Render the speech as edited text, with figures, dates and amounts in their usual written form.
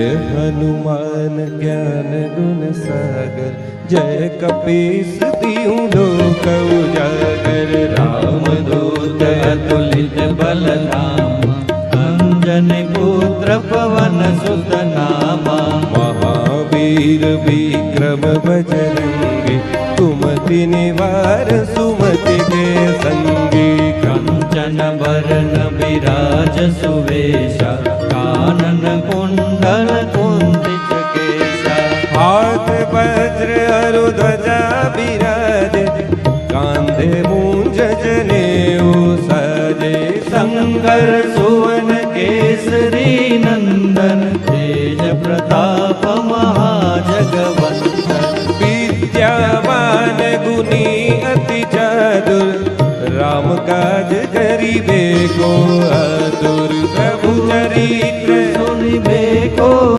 हनुमान ज्ञान गुण सागर, जय कपीस तिहुँ लोक उजागर। राम दूत अतुलित बल धामा, अंजनी पुत्र पवन सुत नामा। महावीर विक्रम बजरंगी, कुमति निवार सुमति के संगी। कंचन बरन विराज सुवेशा, कानन कुंडल कुंदित केसा। हाथ वज्र अरु ध्वजा विराजे, कांधे मूंज जनेऊ साजे। शंकर सुवन केसरी नंदन, तेज प्रताप महाजगवंदन। विद्यावान गुणी अति चातुर, राम काज करिबे को आतुर। प्रभु चरित्र सुनिबे को